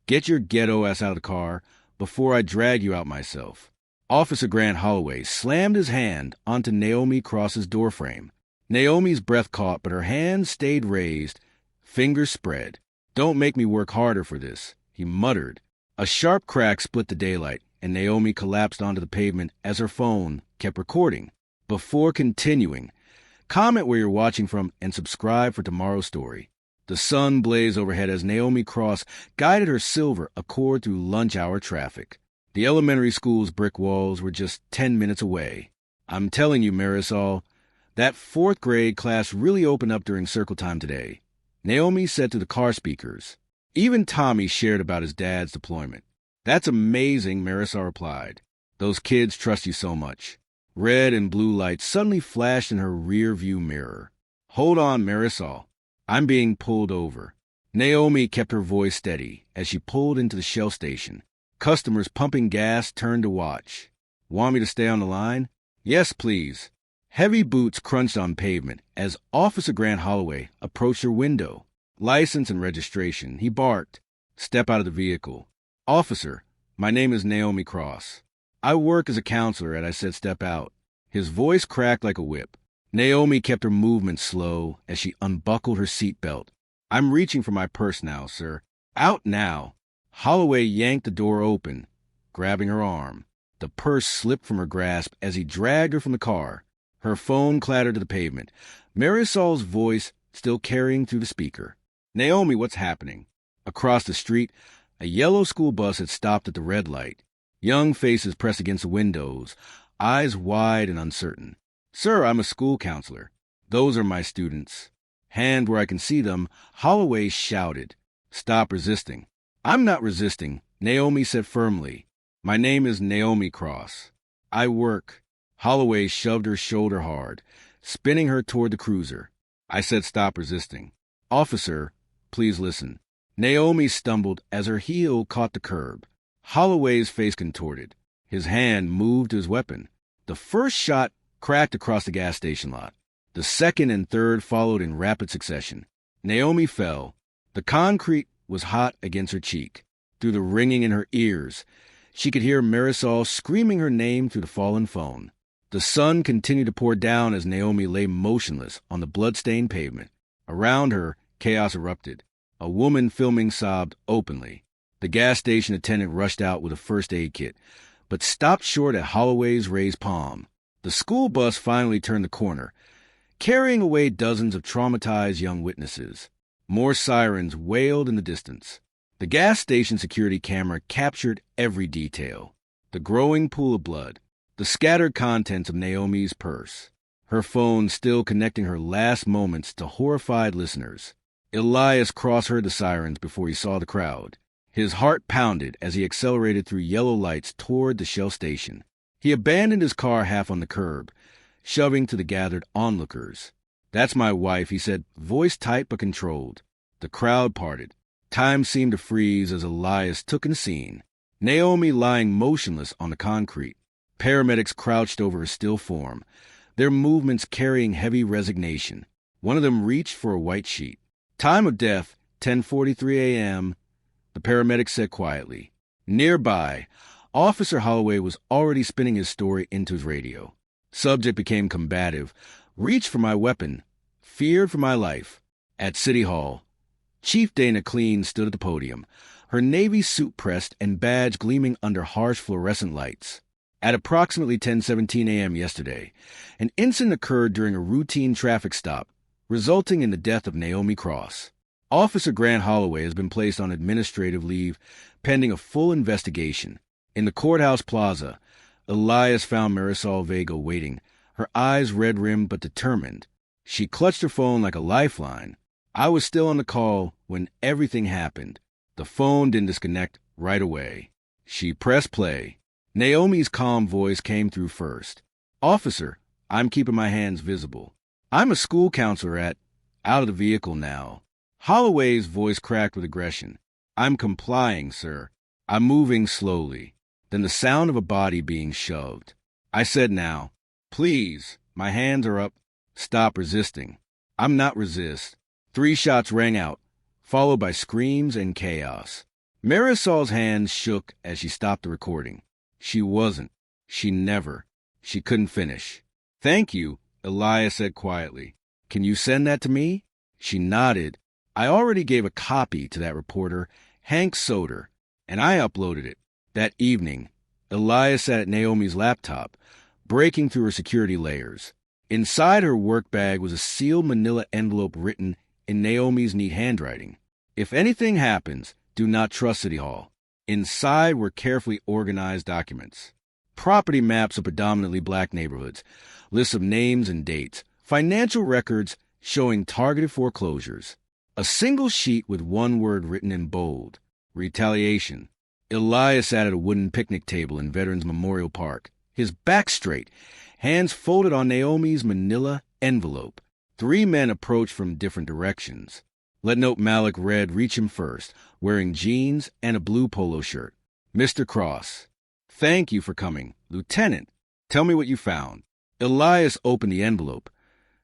Get your ghetto ass out of the car before I drag you out myself. Officer Grant Holloway slammed his hand onto Naomi Cross's doorframe. Naomi's breath caught, but her hand stayed raised, fingers spread. "Don't make me work harder for this," he muttered. A sharp crack split the daylight, and Naomi collapsed onto the pavement as her phone kept recording. Before continuing, comment where you're watching from and subscribe for tomorrow's story. The sun blazed overhead as Naomi Cross guided her silver Accord through lunch hour traffic. The elementary school's brick walls were just 10 minutes away. "I'm telling you, Marisol, that 4th grade class really opened up during circle time today," Naomi said through the car speakers. Even Tommy shared about his dad's deployment. "That's amazing," Marisol replied. "Those kids trust you so much." Red and blue lights suddenly flashed in her rear-view mirror. "Hold on, Marisol. I'm being pulled over." Naomi kept her voice steady as she pulled into the Shell station. Customers pumping gas turned to watch. "Want me to stay on the line?" "Yes, please." Heavy boots crunched on pavement as Officer Grant Holloway approached her window. "License and registration," he barked. "Step out of the vehicle." "Officer, my name is Naomi Cross. I work as a counselor and I said step out." His voice cracked like a whip. Naomi kept her movement slow as she unbuckled her seatbelt. "I'm reaching for my purse now, sir." "Out now." Holloway yanked the door open, grabbing her arm. The purse slipped from her grasp as he dragged her from the car. Her phone clattered to the pavement, Marisol's voice still carrying through the speaker. "Naomi, what's happening?" Across the street, a yellow school bus had stopped at the red light. Young faces pressed against the windows, eyes wide and uncertain. "Sir, I'm a school counselor. Those are my students." Hand where I can see them, Holloway shouted. "Stop resisting." "I'm not resisting," Naomi said firmly. "My name is Naomi Cross. I work." Holloway shoved her shoulder hard, spinning her toward the cruiser. "I said stop resisting." "Officer, please listen." Naomi stumbled as her heel caught the curb. Holloway's face contorted. His hand moved to his weapon. The first shot cracked across the gas station lot. The second and third followed in rapid succession. Naomi fell. The concrete was hot against her cheek. Through the ringing in her ears, she could hear Marisol screaming her name through the fallen phone. The sun continued to pour down as Naomi lay motionless on the blood-stained pavement. Around her, chaos erupted. A woman filming sobbed openly. The gas station attendant rushed out with a first aid kit, but stopped short at Holloway's raised palm. The school bus finally turned the corner, carrying away dozens of traumatized young witnesses. More sirens wailed in the distance. The gas station security camera captured every detail. The growing pool of blood, the scattered contents of Naomi's purse, her phone still connecting her last moments to horrified listeners. Elias Cross heard the sirens before he saw the crowd. His heart pounded as he accelerated through yellow lights toward the Shell station. He abandoned his car half on the curb, shoving to the gathered onlookers. "That's my wife," he said, voice tight but controlled. The crowd parted. Time seemed to freeze as Elias took in the scene. Naomi lying motionless on the concrete. Paramedics crouched over her still form, their movements carrying heavy resignation. One of them reached for a white sheet. "Time of death, 10:43 a.m., the paramedic said quietly. Nearby, Officer Holloway was already spinning his story into his radio. Subject became combative, reached for my weapon, feared for my life. At City Hall, Chief Dana Cleen stood at the podium, her Navy suit pressed and badge gleaming under harsh fluorescent lights. At approximately 10:17 a.m. yesterday, an incident occurred during a routine traffic stop, resulting in the death of Naomi Cross. Officer Grant Holloway has been placed on administrative leave pending a full investigation. In the courthouse plaza, Elias found Marisol Vega waiting, her eyes red-rimmed but determined. She clutched her phone like a lifeline. I was still on the call when everything happened. The phone didn't disconnect right away. She pressed play. Naomi's calm voice came through first. "Officer, I'm keeping my hands visible. I'm a school counselor at..." "Out of the vehicle now." Holloway's voice cracked with aggression. "I'm complying, sir. I'm moving slowly." Then the sound of a body being shoved. I said now, "Please, my hands are up. Stop resisting." "I'm not resist." 3 shots rang out, followed by screams and chaos. Marisol's hands shook as she stopped the recording. She wasn't. She never. She couldn't finish. "Thank you," Elias said quietly. "Can you send that to me?" She nodded. "I already gave a copy to that reporter, Hank Soder, and I uploaded it." That evening, Elias sat at Naomi's laptop, breaking through her security layers. Inside her work bag was a sealed manila envelope written in Naomi's neat handwriting. "If anything happens, do not trust City Hall." Inside were carefully organized documents. Property maps of predominantly black neighborhoods, lists of names and dates, financial records showing targeted foreclosures. A single sheet with one word written in bold: retaliation. Elias sat at a wooden picnic table in Veterans Memorial Park, his back straight, hands folded on Naomi's manila envelope. 3 men approached from different directions. Lieutenant Malik Red reached him first, wearing jeans and a blue polo shirt. "Mr. Cross, thank you for coming. Lieutenant, tell me what you found." Elias opened the envelope,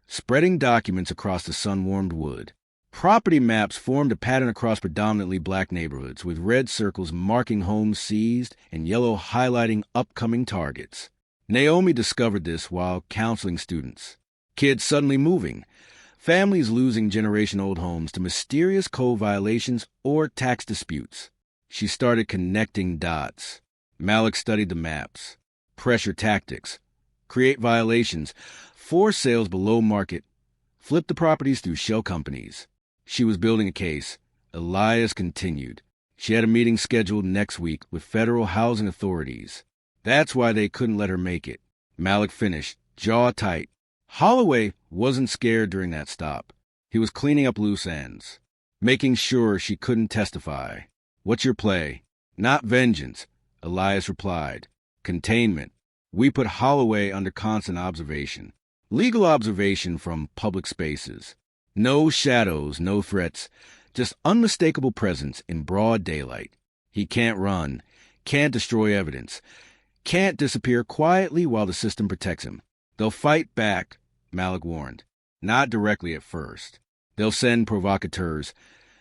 spreading documents across the sun-warmed wood. Property maps formed a pattern across predominantly black neighborhoods, with red circles marking homes seized and yellow highlighting upcoming targets. Naomi discovered this while counseling students. Kids suddenly moving, families losing generation-old homes to mysterious code violations or tax disputes. She started connecting dots. Malik studied the maps. Pressure tactics. Create violations. Force sales below market. Flip the properties through shell companies. She was building a case. Elias continued. She had a meeting scheduled next week with federal housing authorities. That's why they couldn't let her make it. Malik finished, jaw tight. Holloway wasn't scared during that stop. He was cleaning up loose ends, making sure she couldn't testify. "What's your play?" "Not vengeance," Elias replied. "Containment. We put Holloway under constant observation. Legal observation from public spaces. No shadows, no threats, just unmistakable presence in broad daylight. He can't run, can't destroy evidence, can't disappear quietly while the system protects him. They'll fight back," Malik warned. "Not directly at first. They'll send provocateurs,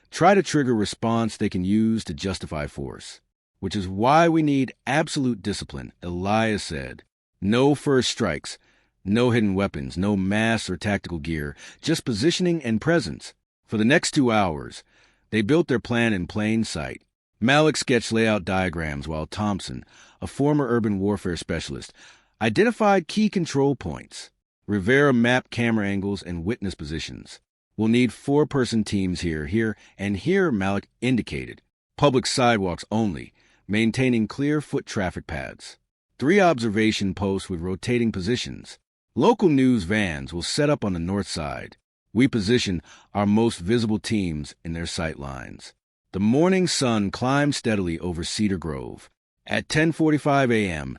try to trigger a response they can use to justify force. Which is why we need absolute discipline," Elias said. "No first strikes. No hidden weapons, no masks or tactical gear, just positioning and presence. For the next 2 hours, they built their plan in plain sight." Malik sketched layout diagrams while Thompson, a former urban warfare specialist, identified key control points. Rivera mapped camera angles and witness positions. "We'll need 4-person teams here, and here," Malik indicated. "Public sidewalks only, maintaining clear foot traffic paths. 3 observation posts with rotating positions. Local news vans will set up on the north side. We position our most visible teams in their sight lines." The morning sun climbed steadily over Cedar Grove. At 10:45 a.m.,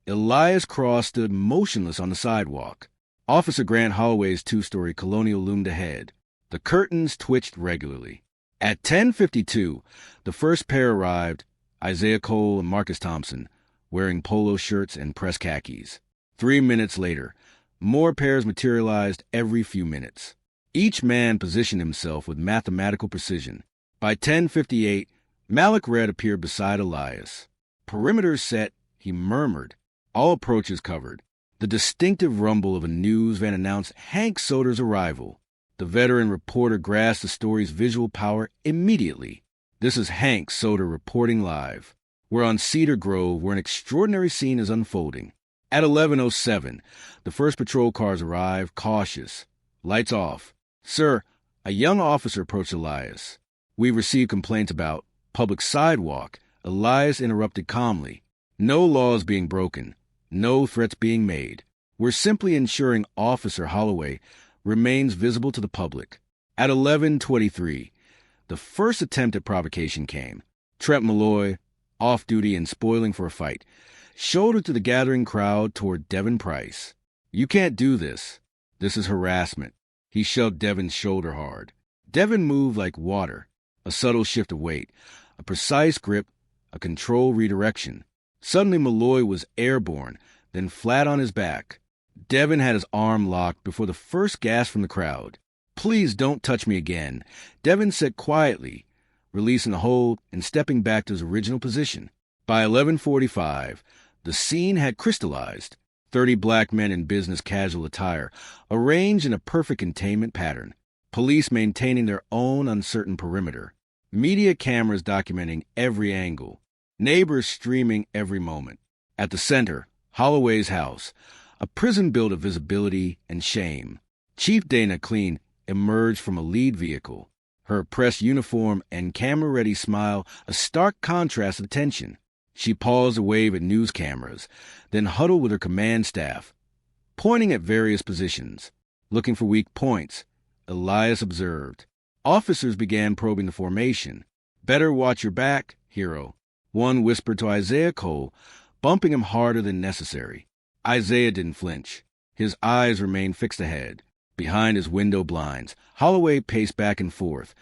Elias Cross stood motionless on the sidewalk. Officer Grant Holloway's 2-story colonial loomed ahead. The curtains twitched regularly. At 10:52, the first pair arrived, Isaiah Cole and Marcus Thompson, wearing polo shirts and press khakis. 3 minutes later, more pairs materialized every few minutes. Each man positioned himself with mathematical precision. By 10:58, Malik Red appeared beside Elias. "Perimeter set," he murmured. All approaches covered. The distinctive rumble of a news van announced Hank Soder's arrival. The veteran reporter grasped the story's visual power immediately. "This is Hank Soder reporting live. We're on Cedar Grove, where an extraordinary scene is unfolding." At 11:07, the first patrol cars arrived, cautious. Lights off. "Sir," a young officer approached Elias. "We've received complaints about public sidewalk." Elias interrupted calmly. "No laws being broken. No threats being made. We're simply ensuring Officer Holloway remains visible to the public." At 11:23, the first attempt at provocation came. Trent Malloy, off-duty and spoiling for a fight, shouldered to the gathering crowd toward Devin Price. "You can't do this. This is harassment." He shoved Devin's shoulder hard. Devin moved like water, a subtle shift of weight, a precise grip, a controlled redirection. Suddenly Malloy was airborne, then flat on his back. Devin had his arm locked before the first gasp from the crowd. "Please don't touch me again," Devin said quietly, releasing the hold and stepping back to his original position. By 11:45, the scene had crystallized. 30 black men in business casual attire, arranged in a perfect containment pattern. Police maintaining their own uncertain perimeter. Media cameras documenting every angle. Neighbors streaming every moment. At the center, Holloway's house, a prison built of visibility and shame. Chief Dana Cleen emerged from a lead vehicle, her press uniform and camera-ready smile a stark contrast of tension. She paused to wave at news cameras, then huddled with her command staff, pointing at various positions, looking for weak points. Elias observed. Officers began probing the formation. "Better watch your back, hero," one whispered to Isaiah Cole, bumping him harder than necessary. Isaiah didn't flinch. His eyes remained fixed ahead. Behind his window blinds, Holloway paced back and forth,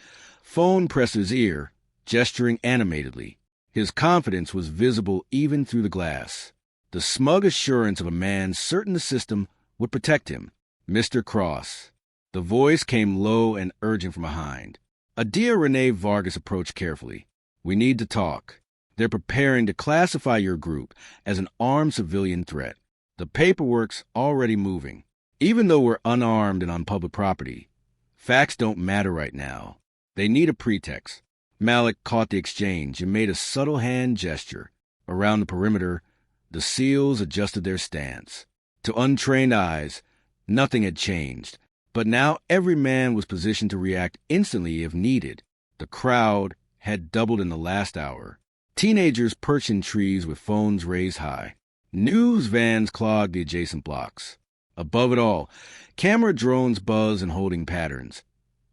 phone pressed to his ear, gesturing animatedly. His confidence was visible even through the glass. The smug assurance of a man certain the system would protect him. "Mr. Cross." The voice came low and urgent from behind. Adia Renee Vargas approached carefully. "We need to talk. They're preparing to classify your group as an armed civilian threat. The paperwork's already moving. Even though we're unarmed and on public property, facts don't matter right now. They need a pretext." Malik caught the exchange and made a subtle hand gesture. Around the perimeter, the SEALs adjusted their stance. To untrained eyes, nothing had changed, but now every man was positioned to react instantly if needed. The crowd had doubled in the last hour. Teenagers perched in trees with phones raised high. News vans clogged the adjacent blocks. Above it all, camera drones buzzed in holding patterns,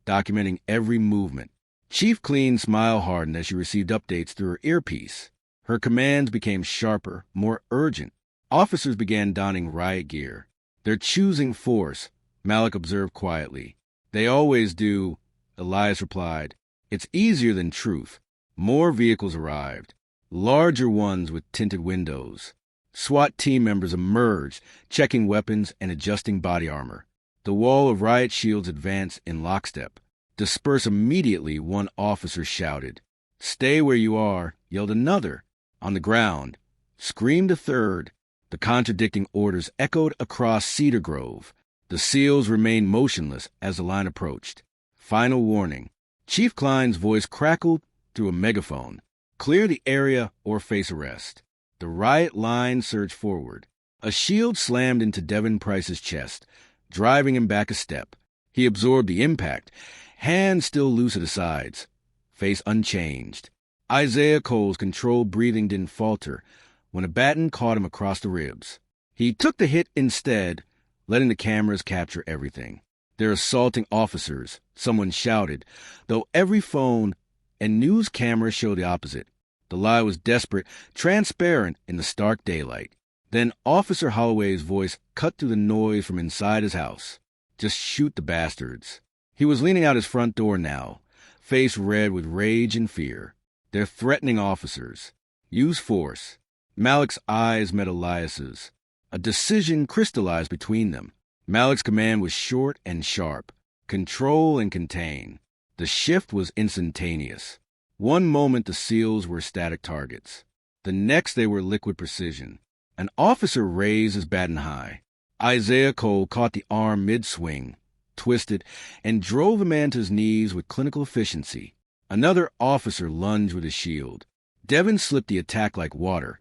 documenting every movement. Chief Cleen's smile hardened as she received updates through her earpiece. Her commands became sharper, more urgent. Officers began donning riot gear. "They're choosing force," Malik observed quietly. "They always do," Elias replied. "It's easier than truth." More vehicles arrived, larger ones with tinted windows. SWAT team members emerged, checking weapons and adjusting body armor. The wall of riot shields advanced in lockstep. "Disperse immediately," one officer shouted. "Stay where you are," yelled another. On the ground, screamed a third. The contradicting orders echoed across Cedar Grove. The SEALs remained motionless as the line approached. Final warning. Chief Klein's voice crackled through a megaphone. "Clear the area or face arrest." The riot line surged forward. A shield slammed into Devin Price's chest, driving him back a step. He absorbed the impact, hands still loose at his sides, face unchanged. Isaiah Cole's controlled breathing didn't falter when a baton caught him across the ribs. He took the hit instead, letting the cameras capture everything. "They're assaulting officers," someone shouted, though every phone and news camera showed the opposite. The lie was desperate, transparent in the stark daylight. Then Officer Holloway's voice cut through the noise from inside his house. "Just shoot the bastards." He was leaning out his front door now, face red with rage and fear. "They're threatening officers. Use force." Malik's eyes met Elias's. A decision crystallized between them. Malik's command was short and sharp. Control and contain. The shift was instantaneous. One moment the SEALs were static targets. The next they were liquid precision. An officer raised his baton high. Isaiah Cole caught the arm mid-swing, twisted, and drove the man to his knees with clinical efficiency. Another officer lunged with his shield. Devin slipped the attack like water,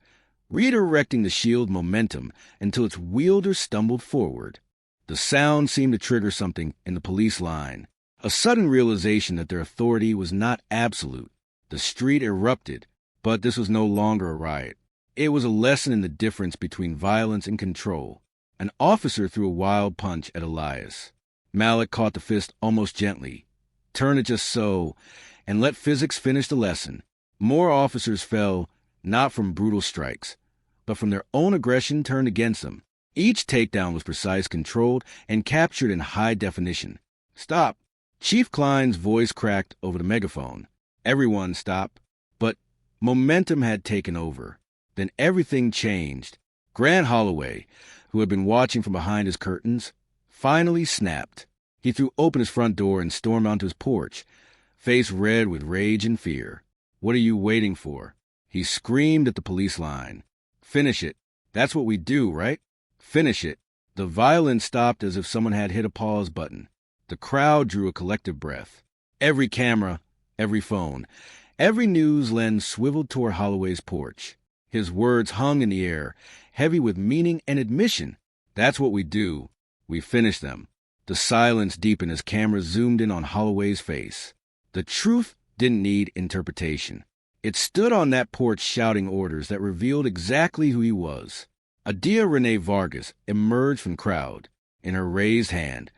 redirecting the shield momentum until its wielder stumbled forward. The sound seemed to trigger something in the police line, a sudden realization that their authority was not absolute. The street erupted, but this was no longer a riot. It was a lesson in the difference between violence and control. An officer threw a wild punch at Elias. Malik caught the fist almost gently, turned it just so, and let physics finish the lesson. More officers fell, not from brutal strikes, but from their own aggression turned against them. Each takedown was precise, controlled, and captured in high definition. "Stop!" Chief Klein's voice cracked over the megaphone. Everyone stopped, but momentum had taken over. Then everything changed. Grant Holloway, who had been watching from behind his curtains, finally snapped. He threw open his front door and stormed onto his porch, face red with rage and fear. "What are you waiting for?" He screamed at the police line. "Finish it. That's what we do, right? Finish it." The violence stopped as if someone had hit a pause button. The crowd drew a collective breath. Every camera, every phone, every news lens swiveled toward Holloway's porch. His words hung in the air, heavy with meaning and admission. "That's what we do. We finish them." The silence deepened as cameras zoomed in on Holloway's face. The truth didn't need interpretation. It stood on that porch shouting orders that revealed exactly who he was. Adia Renee Vargas emerged from the crowd. In her raised hand,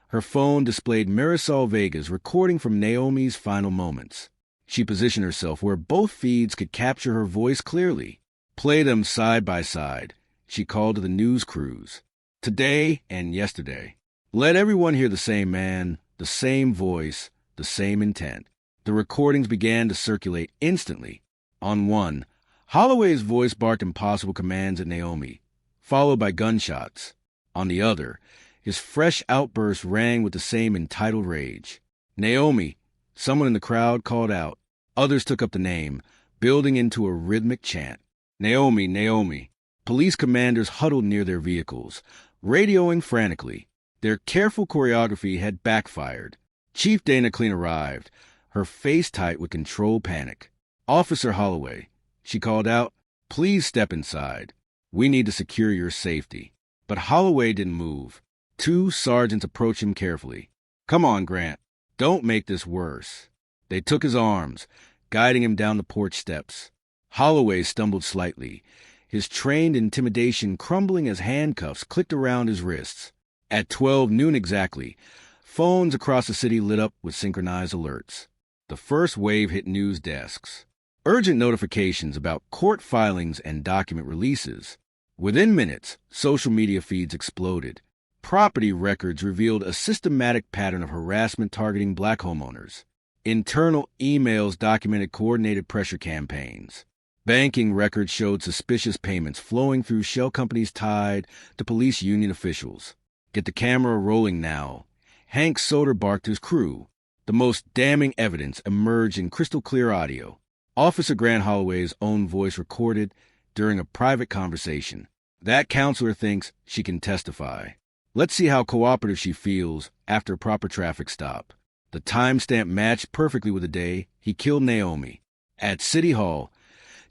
her phone displayed Marisol Vega's recording from Naomi's final moments. She positioned herself where both feeds could capture her voice clearly. "Play them side by side," she called to the news crews. "Today and yesterday. Let everyone hear the same man, the same voice, the same intent." The recordings began to circulate instantly. On one, Holloway's voice barked impossible commands at Naomi, followed by gunshots. On the other, his fresh outburst rang with the same entitled rage. "Naomi," someone in the crowd called out. Others took up the name, building into a rhythmic chant. "Naomi, Naomi." Police commanders huddled near their vehicles, radioing frantically. Their careful choreography had backfired. Chief Dana Cleen arrived, her face tight with controlled panic. "Officer Holloway," she called out, "please step inside. We need to secure your safety." But Holloway didn't move. Two sergeants approached him carefully. "Come on, Grant. Don't make this worse." They took his arms, guiding him down the porch steps. Holloway stumbled slightly, his trained intimidation crumbling as handcuffs clicked around his wrists. At 12 noon exactly, phones across the city lit up with synchronized alerts. The first wave hit news desks. Urgent notifications about court filings and document releases. Within minutes, social media feeds exploded. Property records revealed a systematic pattern of harassment targeting black homeowners. Internal emails documented coordinated pressure campaigns. Banking records showed suspicious payments flowing through shell companies tied to police union officials. "Get the camera rolling now." Hank Soder barked to his crew. The most damning evidence emerged in crystal clear audio. Officer Grant Holloway's own voice recorded during a private conversation. "That counselor thinks she can testify. Let's see how cooperative she feels after a proper traffic stop." The timestamp matched perfectly with the day he killed Naomi. At City Hall,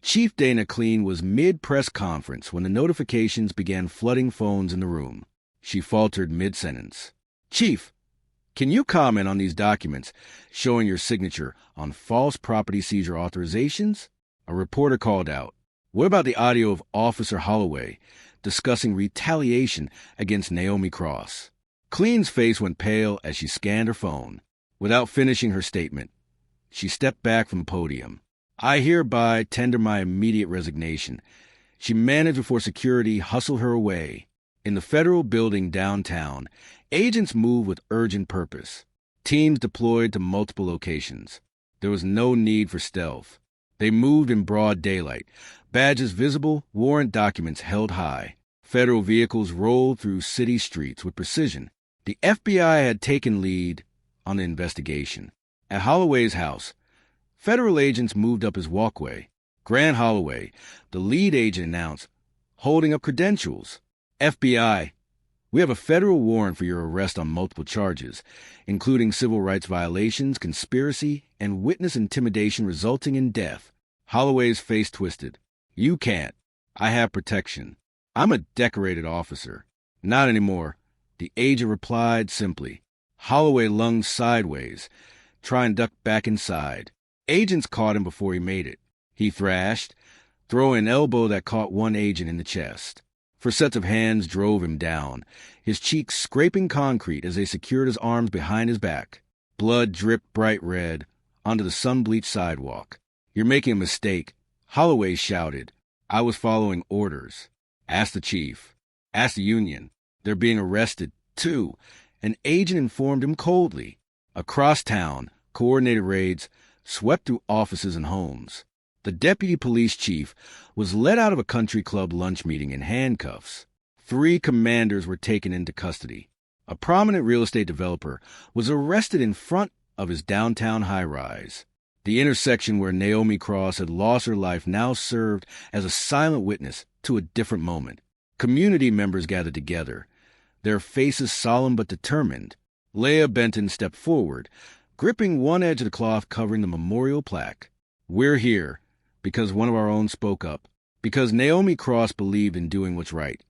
Chief Dana Cleen was mid-press conference when the notifications began flooding phones in the room. She faltered mid-sentence. "Chief, can you comment on these documents showing your signature on false property seizure authorizations?" A reporter called out. "What about the audio of Officer Holloway discussing retaliation against Naomi Cross?" Cleen's face went pale as she scanned her phone. Without finishing her statement, she stepped back from the podium. "I hereby tender my immediate resignation." She managed before security hustled her away. In the federal building downtown, agents moved with urgent purpose. Teams deployed to multiple locations. There was no need for stealth. They moved in broad daylight, badges visible, warrant documents held high. Federal vehicles rolled through city streets with precision. The FBI had taken lead on the investigation. At Holloway's house, federal agents moved up his walkway. Grant Holloway, the lead agent, announced, holding up credentials. "FBI, we have a federal warrant for your arrest on multiple charges, including civil rights violations, conspiracy, and witness intimidation resulting in death." Holloway's face twisted. "You can't. I have protection. I'm a decorated officer." "Not anymore," the agent replied simply. Holloway lunged sideways, trying to duck back inside. Agents caught him before he made it. He thrashed, throwing an elbow that caught one agent in the chest. Four sets of hands drove him down, his cheeks scraping concrete as they secured his arms behind his back. Blood dripped bright red onto the sun-bleached sidewalk. "You're making a mistake," Holloway shouted. "I was following orders." "Ask the chief. Ask the union. They're being arrested, too." An agent informed him coldly. Across town, coordinated raids swept through offices and homes. The deputy police chief was led out of a country club lunch meeting in handcuffs. 3 commanders were taken into custody. A prominent real estate developer was arrested in front of his downtown high-rise. The intersection where Naomi Cross had lost her life now served as a silent witness to a different moment. Community members gathered together, their faces solemn but determined. Leah Benton stepped forward, gripping one edge of the cloth covering the memorial plaque. "We're here because one of our own spoke up, because Naomi Cross believed in doing what's right,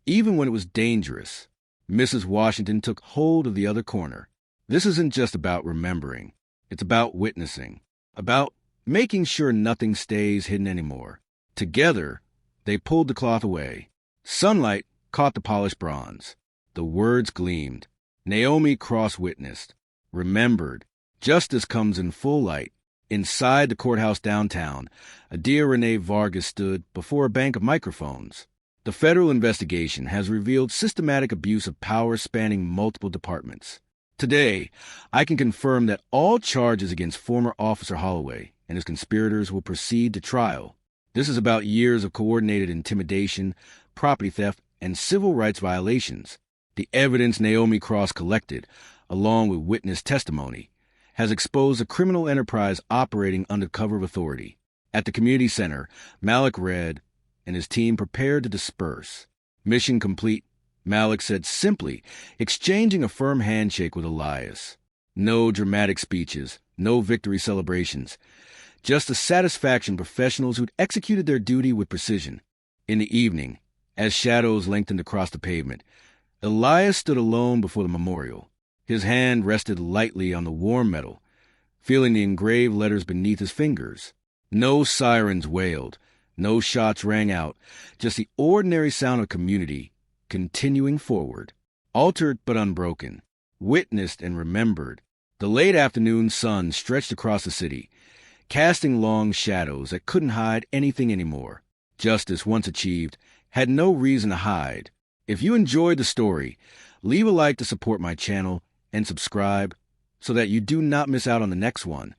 even when it was dangerous." Mrs. Washington took hold of the other corner. "This isn't just about remembering. It's about witnessing, about making sure nothing stays hidden anymore." Together, they pulled the cloth away. Sunlight caught the polished bronze. The words gleamed. Naomi Cross witnessed, remembered. Justice comes in full light. Inside the courthouse downtown, Adia Renee Vargas stood before a bank of microphones. The federal investigation has revealed systematic abuse of power spanning multiple departments. Today, I can confirm that all charges against former Officer Holloway and his conspirators will proceed to trial. This is about years of coordinated intimidation, property theft, and civil rights violations. The evidence Naomi Cross collected, along with witness testimony, has exposed a criminal enterprise operating under cover of authority. At the community center, Malik read, and his team prepared to disperse. "Mission complete," Malik said simply, exchanging a firm handshake with Elias. No dramatic speeches, no victory celebrations, just the satisfaction of professionals who'd executed their duty with precision. In the evening, as shadows lengthened across the pavement, Elias stood alone before the memorial. His hand rested lightly on the warm metal, feeling the engraved letters beneath his fingers. No sirens wailed, no shots rang out, just the ordinary sound of community continuing forward. Altered but unbroken, witnessed and remembered. The late afternoon sun stretched across the city, casting long shadows that couldn't hide anything anymore. Justice, once achieved, had no reason to hide. If you enjoyed the story, leave a like to support my channel and subscribe so that you do not miss out on the next one.